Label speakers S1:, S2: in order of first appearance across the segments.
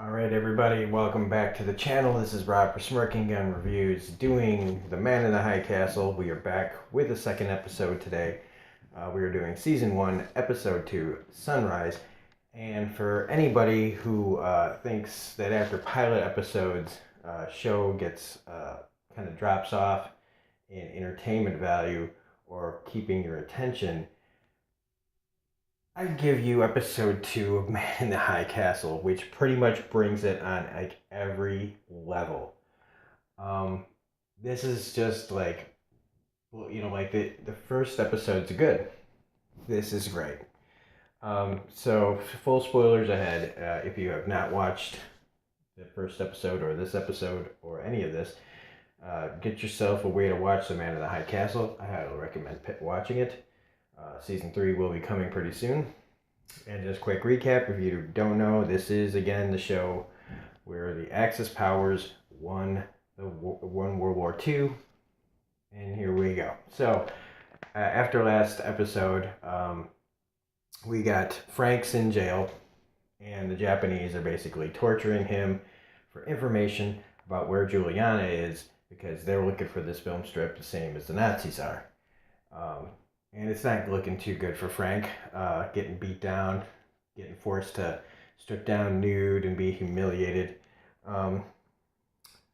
S1: Alright everybody, welcome back to the channel. This is Rob for Smirking Gun Reviews doing The Man in the High Castle. We are back with the second episode today. We are doing Season 1, Episode 2, Sunrise. And for anybody who thinks that after pilot episodes, show gets kind of drops off in entertainment value or keeping your attention, I give you episode 2 of Man in the High Castle, which pretty much brings it on like every level. Um, this is just like, like the first episode's good. This is great. So full spoilers ahead. If you have not watched the first episode or this episode or any of this, get yourself a way to watch The Man in the High Castle. I highly recommend watching it. Season 3 will be coming pretty soon. And just quick recap, if you don't know, this is again the show where the Axis powers won World War II. And here we go. So, after last episode, we got Frank's in jail, and the Japanese are basically torturing him for information about where Juliana is because they're looking for this film strip the same as the Nazis are. And it's not looking too good for Frank, getting beat down, getting forced to strip down nude and be humiliated.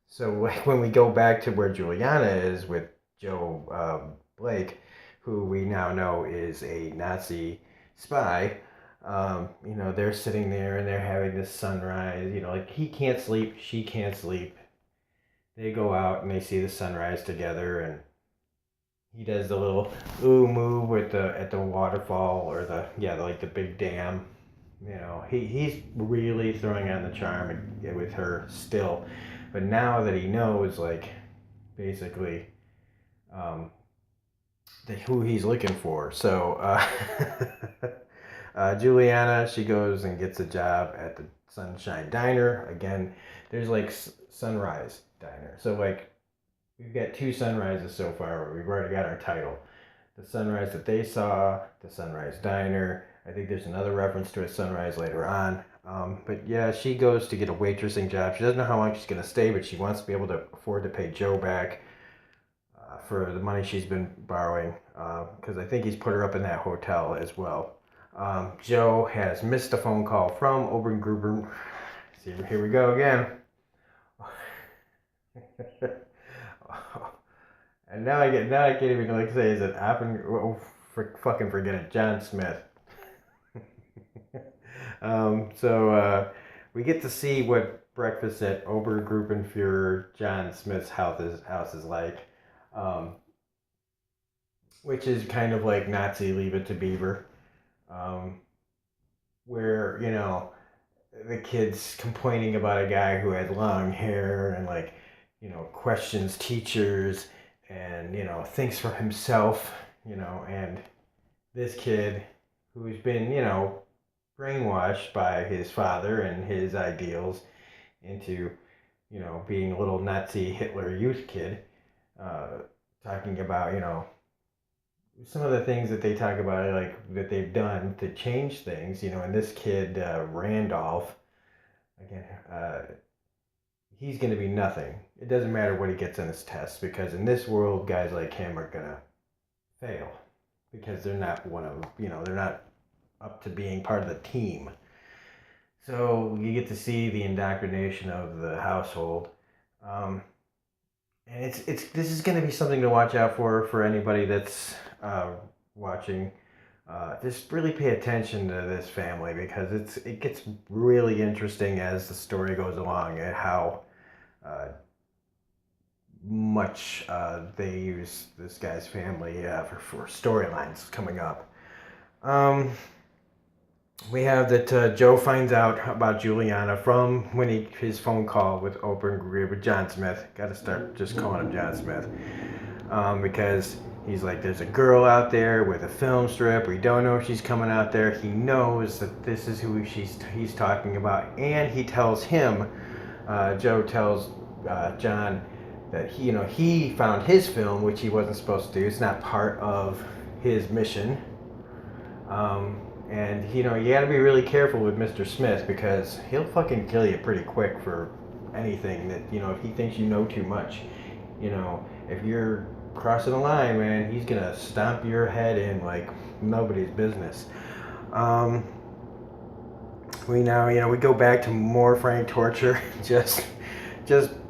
S1: So like when we go back to where Juliana is with Joe Blake, who we now know is a Nazi spy, they're sitting there and they're having this sunrise. Like he can't sleep, she can't sleep. They go out and they see the sunrise together, and he does the little ooh move at the waterfall or the big dam. He's really throwing on the charm with her still, but now that he knows basically who he's looking for, so Juliana, she goes and gets a job at the Sunshine Diner again. There's Sunrise Diner, so we've got two sunrises so far. We've already got our title. The sunrise that they saw, the Sunrise Diner. I think there's another reference to a sunrise later on. But yeah, she goes to get a waitressing job. She doesn't know how long she's going to stay, but she wants to be able to afford to pay Joe back for the money she's been borrowing. Because I think he's put her up in that hotel as well. Joe has missed a phone call from Obergruber. See, here we go again. And now I can't even say is it fucking forget it, John Smith. So we get to see what breakfast at Obergruppenführer John Smith's house is like, which is kind of like Nazi Leave It to Beaver, where the kids complaining about a guy who had long hair and questions teachers and thinks for himself, and this kid who's been brainwashed by his father and his ideals into being a little Nazi Hitler youth kid, talking about some of the things that they talk about, that they've done to change things, and this kid Randolph, again, he's going to be nothing. It doesn't matter what he gets on his tests, because in this world, guys like him are going to fail because they're not they're not up to being part of the team. So you get to see the indoctrination of the household. And it's this is going to be something to watch out for anybody that's watching. Just really pay attention to this family, because it gets really interesting as the story goes along, and how much they use this guy's family for storylines coming up. We have that Joe finds out about Juliana from his phone call with John Smith. Got to start just calling him John Smith, because he's like, there's a girl out there with a film strip. We don't know if she's coming out there. He knows that this is who he's talking about, and he tells him, Joe tells John that he found his film, which he wasn't supposed to do. It's not part of his mission. And you know, you got to be really careful with Mr. Smith because he'll fucking kill you pretty quick for anything that, you know, if he thinks you know too much. You know, if you're crossing the line, man, he's gonna stomp your head in like nobody's business. We now, you know, we go back to more frank torture. just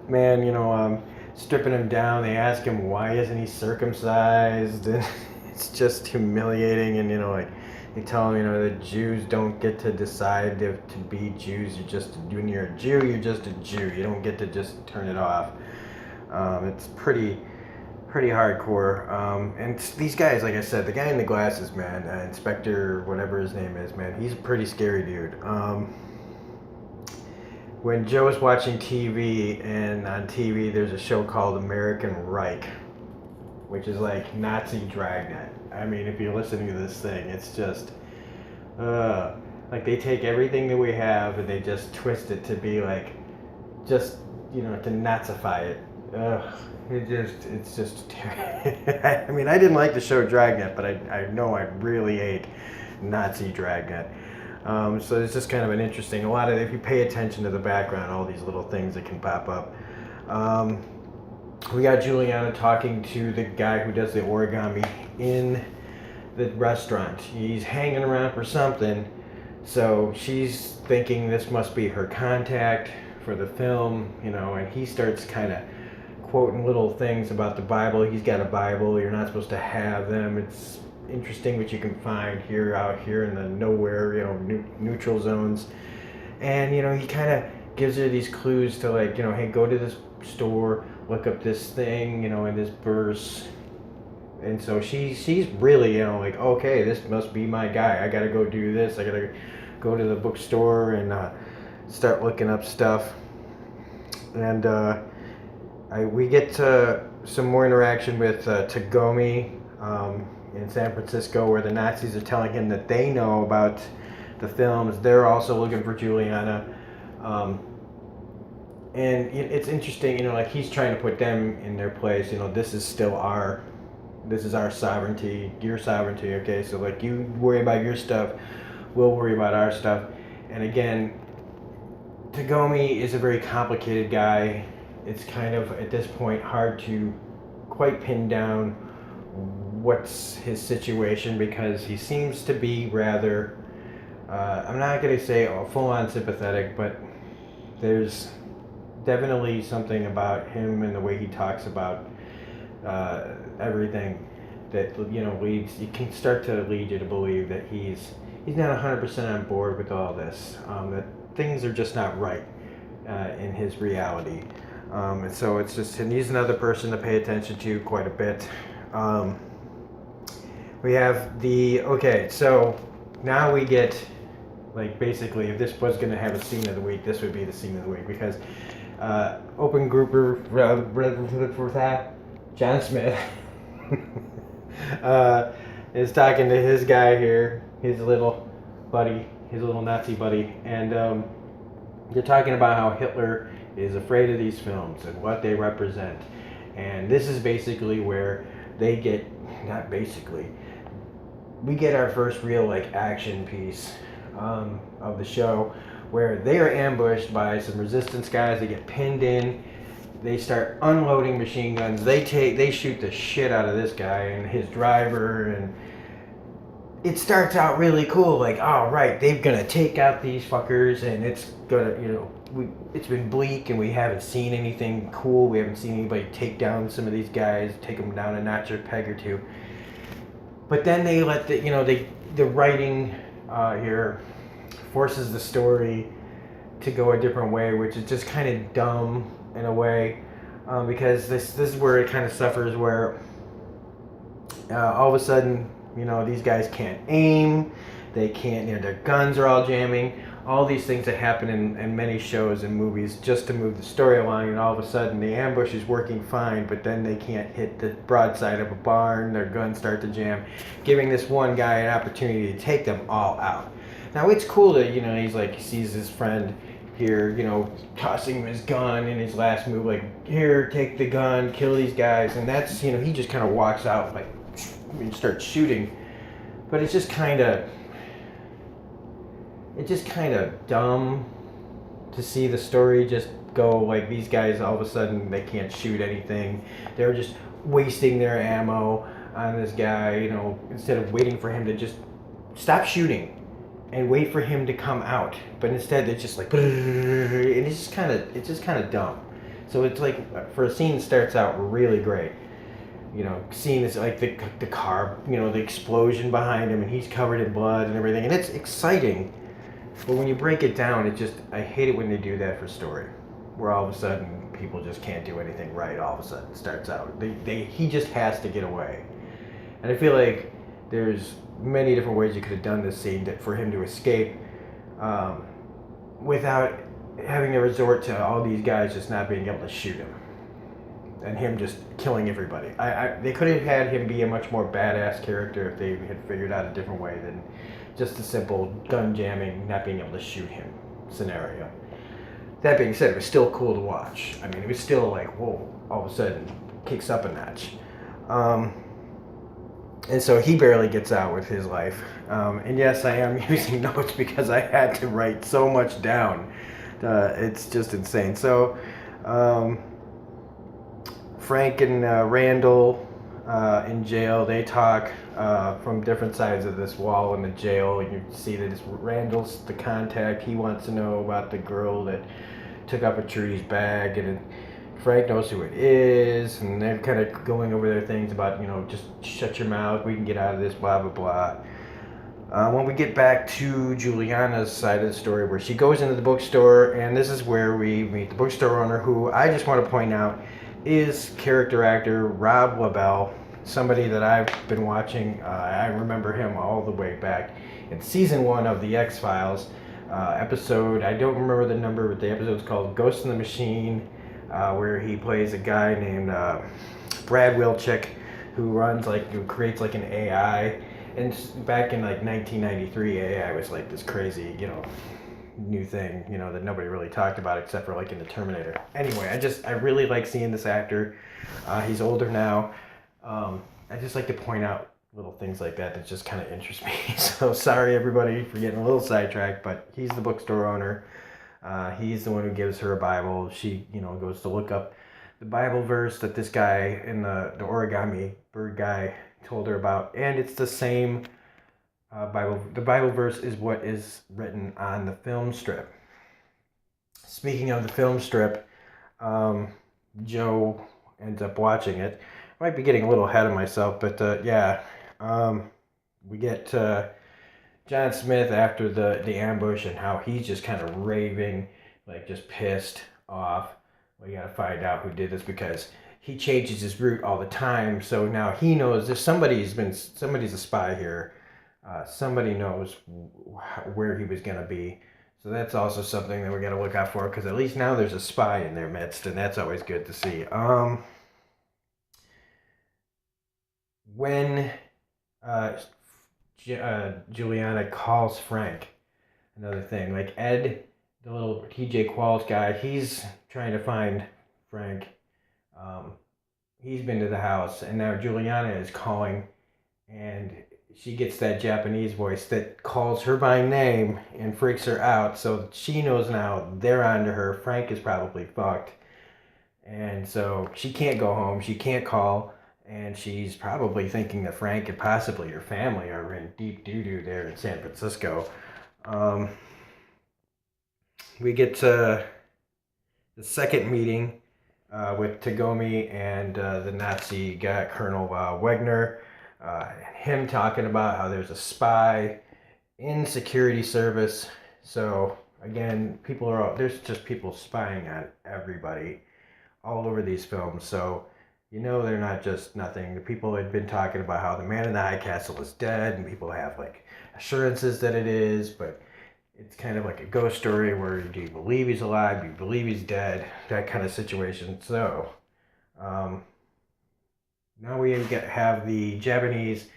S1: man, you know, stripping him down. They ask him why isn't he circumcised, and it's just humiliating. And you know, like they tell him, you know, that Jews don't get to decide to be Jews. You're just, when you're a Jew, you're just a Jew. You don't get to just turn it off. It's pretty hardcore. And these guys, like I said, the guy in the glasses, man, Inspector, whatever his name is, man, he's a pretty scary dude. When Joe was watching TV, and on TV there's a show called American Reich, which is like Nazi Dragnet. I mean, if you're listening to this thing, it's just, like they take everything that we have and they just twist it to be like, just, you know, to Nazify it. It's just I mean, I didn't like the show Dragnet, but I know I really hate Nazi Dragnet. So it's just kind of an interesting, a lot of, if you pay attention to the background, all these little things that can pop up. We got Juliana talking to the guy who does the origami in the restaurant. He's hanging around for something, so she's thinking this must be her contact for the film, you know, and he starts kind of quoting little things about the Bible. He's got a Bible. You're not supposed to have them. It's interesting what you can find out here in the nowhere, you know, neutral zones. And, you know, he kind of gives her these clues to, like, you know, hey, go to this store, look up this thing, you know, in this verse. And so she's really, you know, like, okay, this must be my guy. I got to go do this. I got to go to the bookstore and start looking up stuff. And, we get some more interaction with Tagomi in San Francisco, where the Nazis are telling him that they know about the films. They're also looking for Juliana. And it's interesting, you know, like he's trying to put them in their place. You know, this is our sovereignty, your sovereignty, okay? So, like, you worry about your stuff, we'll worry about our stuff. And again, Tagomi is a very complicated guy. It's kind of, at this point, hard to quite pin down what's his situation, because he seems to be rather, I'm not going to say full-on sympathetic, but there's definitely something about him and the way he talks about everything that, you know, you can start to lead you to believe that he's not 100% on board with all this, that things are just not right in his reality. And so it's just, and he's another person to pay attention to quite a bit. We have okay, so now we get, like, basically, if this was going to have a scene of the week, this would be the scene of the week, because open grouper John Smith is talking to his guy here, his little Nazi buddy, and they're talking about how Hitler is afraid of these films and what they represent. And this is basically where they get, we get our first real, like, action piece of the show, where they are ambushed by some resistance guys. They get pinned in, they start unloading machine guns, they shoot the shit out of this guy and his driver, and it starts out really cool, like, all right, they're gonna take out these fuckers, and it's gonna, you know, it's been bleak and we haven't seen anything cool. We haven't seen anybody take down some of these guys, take them down a notch or peg or two. But then they let the writing here forces the story to go a different way, which is just kind of dumb in a way, because this is where it kind of suffers, where all of a sudden, you know, these guys can't aim, they can't, you know, their guns are all jamming. All these things that happen in many shows and movies just to move the story along, and all of a sudden the ambush is working fine, but then they can't hit the broadside of a barn, their guns start to jam, giving this one guy an opportunity to take them all out. Now, it's cool that, you know, he's like, he sees his friend here, you know, tossing him his gun in his last move, like, here, take the gun, kill these guys, and that's, you know, he just kind of walks out, like, and starts shooting. But it's just kind of, it's just kind of dumb to see the story just go like these guys all of a sudden they can't shoot anything. They're just wasting their ammo on this guy, you know, instead of waiting for him to just stop shooting and wait for him to come out. But instead it's just like and it's just kind of dumb. So it's like for a scene starts out really great. You know, seeing this like the car, you know, the explosion behind him and he's covered in blood and everything, and it's exciting. But when you break it down, I hate it when they do that for story, where all of a sudden people just can't do anything right. All of a sudden, it starts out he just has to get away, and I feel like there's many different ways you could have done this scene for him to escape, without having to resort to all these guys just not being able to shoot him, and him just killing everybody. They could have had him be a much more badass character if they had figured out a different way than just a simple gun jamming, not being able to shoot him scenario. That being said, it was still cool to watch. I mean, it was still like, whoa, all of a sudden, kicks up a notch. And so he barely gets out with his life. And yes, I am using notes because I had to write so much down. It's just insane. So, Frank and Randall in jail, they talk from different sides of this wall in the jail, and you see that it's Randall's the contact. He wants to know about the girl that took up a Trudy's bag, and Frank knows who it is, and they're kind of going over their things about, you know, just shut your mouth, we can get out of this, blah, blah, blah. When we get back to Juliana's side of the story, where she goes into the bookstore, and this is where we meet the bookstore owner, who I just want to point out is character actor Rob LaBelle, somebody that I've been watching. I remember him all the way back in season 1 of the X-Files episode. I don't remember the number, but the episode's called Ghost in the Machine, where he plays a guy named Brad Wilczek, who creates like an AI. And back in like 1993, AI was like this crazy, you know, new thing, you know, that nobody really talked about except for like in the Terminator. Anyway, I really like seeing this actor. He's older now. I just like to point out little things like that just kind of interest me. So sorry everybody for getting a little sidetracked, but he's the bookstore owner. He's the one who gives her a Bible. She, you know, goes to look up the Bible verse that this guy in the origami bird guy told her about, and it's the same Bible. The Bible verse is what is written on the film strip. Speaking of the film strip, Joe ends up watching it. I might be getting a little ahead of myself, but we get John Smith after the ambush and how he's just kind of raving, like just pissed off. We gotta find out who did this because he changes his route all the time. So now he knows there's somebody's a spy here. Somebody knows where he was gonna be. So that's also something that we gotta look out for, because at least now there's a spy in their midst, and that's always good to see. When Juliana calls Frank, another thing, like Ed, the little TJ Qualls guy, he's trying to find Frank. He's been to the house, and now Juliana is calling, and she gets that Japanese voice that calls her by name and freaks her out. So she knows now they're on to her. Frank is probably fucked, and so she can't go home. She can't call, and she's probably thinking that Frank and possibly her family are in deep doo-doo there in San Francisco. We get to the second meeting with Tagomi and the Nazi guy, Colonel Wegner. Him talking about how there's a spy in security service. So again, there's just people spying on everybody all over these films. So you know they're not just nothing. The people had been talking about how the man in the high castle is dead, and people have like assurances that it is, but it's kind of like a ghost story where do you believe he's alive, do you believe he's dead, that kind of situation. So now we have the Japanese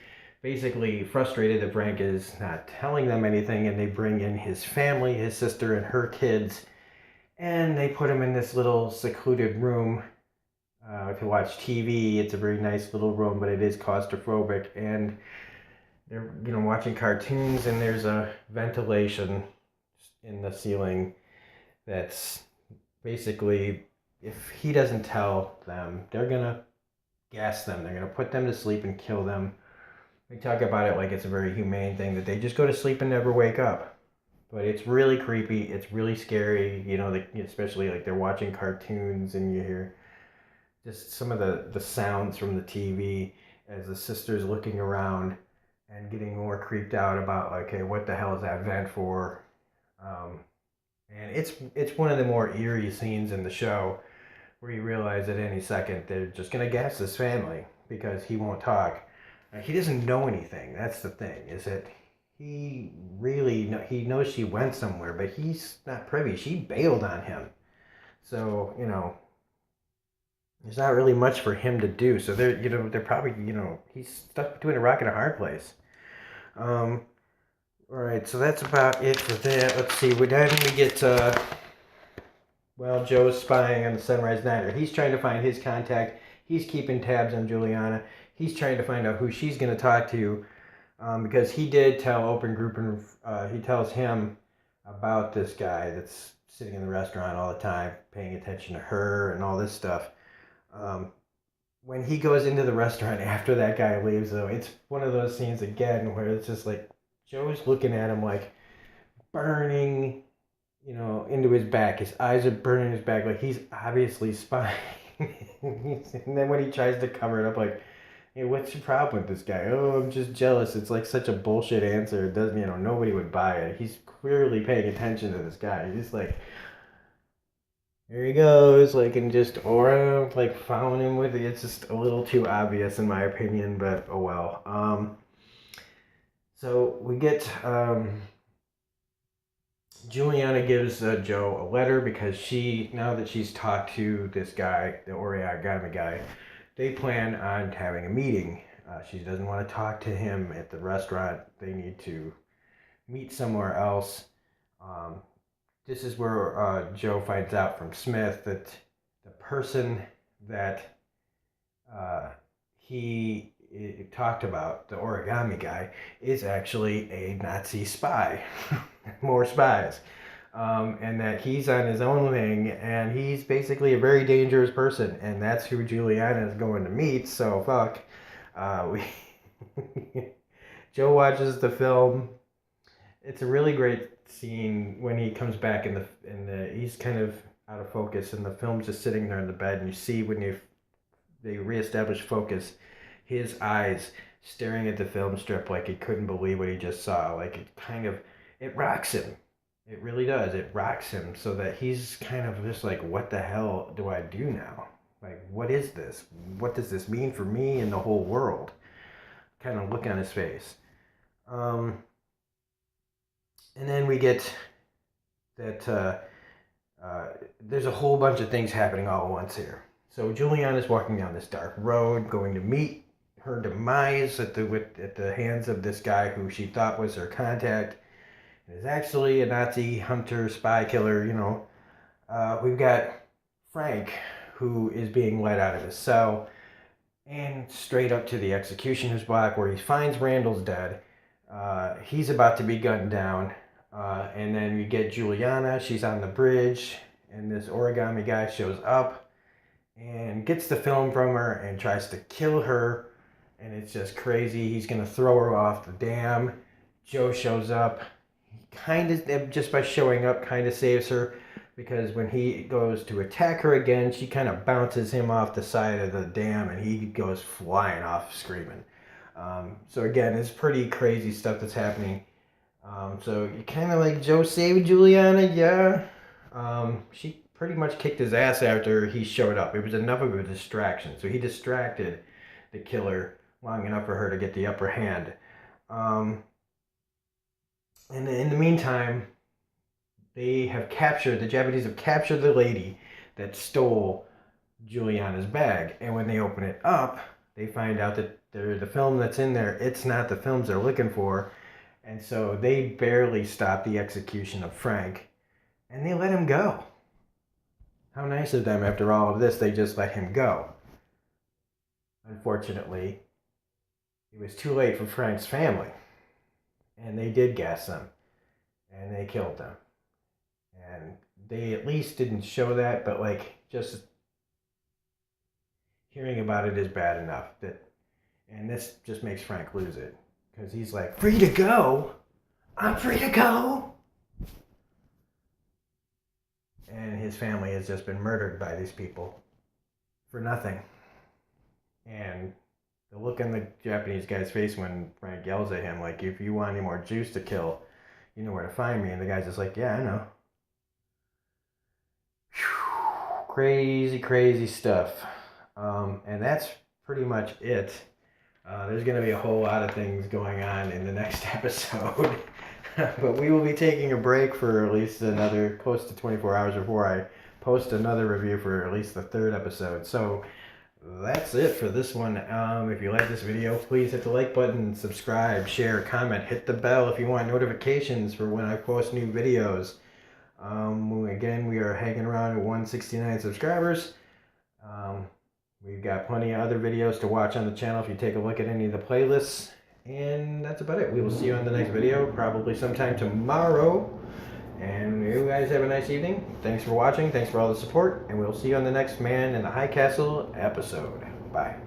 S1: basically frustrated that Frank is not telling them anything, and they bring in his family, his sister and her kids, and they put him in this little secluded room to watch TV. It's a very nice little room, but it is claustrophobic, and they're watching cartoons, and there's a ventilation in the ceiling that's basically, if he doesn't tell them, they're gonna gas them. They're gonna put them to sleep and kill them. They talk about it like it's a very humane thing that they just go to sleep and never wake up. But it's really creepy. It's really scary. Especially like they're watching cartoons and you hear just some of the sounds from the TV as the sister's looking around and getting more creeped out about like, hey, what the hell is that vent for? Um, and it's one of the more eerie scenes in the show where you realize at any second they're just gonna gas this family because he won't talk. He doesn't know anything. That's the thing. Is that he knows she went somewhere, but he's not privy. She bailed on him, so there's not really much for him to do. So they're probably he's stuck between a rock and a hard place. All right, so that's about it for that. Let's see. Then we get Joe's spying on the Sunrise Niner. He's trying to find his contact. He's keeping tabs on Juliana. He's trying to find out who she's going to talk to, because he did tell Open Group, and he tells him about this guy that's sitting in the restaurant all the time, paying attention to her and all this stuff. When he goes into the restaurant after that guy leaves, though, it's one of those scenes again where it's just like Joe's looking at him like burning, into his back. His eyes are burning his back, like he's obviously spying. And then when he tries to cover it up, like, hey, what's your problem with this guy? Oh, I'm just jealous. It's like such a bullshit answer. It doesn't, nobody would buy it. He's clearly paying attention to this guy. He's like, there he goes, like, and just aura, like, following him with it. It's just a little too obvious, in my opinion, but oh well. So we get, Juliana gives Joe a letter because now that she's talked to this guy, the origami guy, they plan on having a meeting. She doesn't want to talk to him at the restaurant. They need to meet somewhere else. This is where Joe finds out from Smith that the person that he talked about, the origami guy, is actually a Nazi spy. More spies. And that he's on his own thing, and he's basically a very dangerous person, and that's who Juliana is going to meet. So fuck. We Joe watches the film. It's a really great scene when he comes back in the he's kind of out of focus, and the film's just sitting there in the bed, and you see when they reestablish focus, his eyes staring at the film strip like he couldn't believe what he just saw. Like it rocks him. It really does. It rocks him so that he's kind of just like, what the hell do I do now? Like, what is this? What does this mean for me and the whole world? Kind of look on his face. And then we get that there's a whole bunch of things happening all at once here. So Juliana's walking down this dark road, going to meet her demise at the hands of this guy who she thought was her contact. Is actually a Nazi hunter, spy killer, We've got Frank, who is being led out of his cell and straight up to the executioner's block where he finds Randall's dead. He's about to be gunned down. And then we get Juliana. She's on the bridge, and this origami guy shows up and gets the film from her and tries to kill her. And it's just crazy. He's going to throw her off the dam. Joe shows up. Kind of, just by showing up, kind of saves her, because when he goes to attack her again, she kind of bounces him off the side of the dam, and he goes flying off screaming. So again, it's pretty crazy stuff that's happening. So you kind of like, Joe saved Juliana, yeah. She pretty much kicked his ass after he showed up. It was enough of a distraction. So he distracted the killer long enough for her to get the upper hand. And in the meantime, the Japanese have captured the lady that stole Juliana's bag. And when they open it up, they find out that the film that's in there, it's not the films they're looking for. And so they barely stop the execution of Frank, and they let him go. How nice of them, after all of this, they just let him go. Unfortunately, it was too late for Frank's family. And they did gas them. And they killed them. And they at least didn't show that, but like just hearing about it is bad enough. And this just makes Frank lose it because he's like, free to go? I'm free to go? And his family has just been murdered by these people for nothing. And the look on the Japanese guy's face when Frank yells at him, like, if you want any more juice to kill, you know where to find me. And the guy's just like, yeah, I know. Whew, crazy, crazy stuff. And that's pretty much it. There's going to be a whole lot of things going on in the next episode. But we will be taking a break for at least another close to 24 hours before I post another review for at least the third episode. So that's it for this one. If you like this video, please hit the like button, subscribe, share, comment, hit the bell if you want notifications for when I post new videos. Again, we are hanging around at 169 subscribers. We've got plenty of other videos to watch on the channel if you take a look at any of the playlists. And that's about it. We will see you on the next video, probably sometime tomorrow. And you guys have a nice evening. Thanks for watching. Thanks for all the support. And we'll see you on the next Man in the High Castle episode. Bye.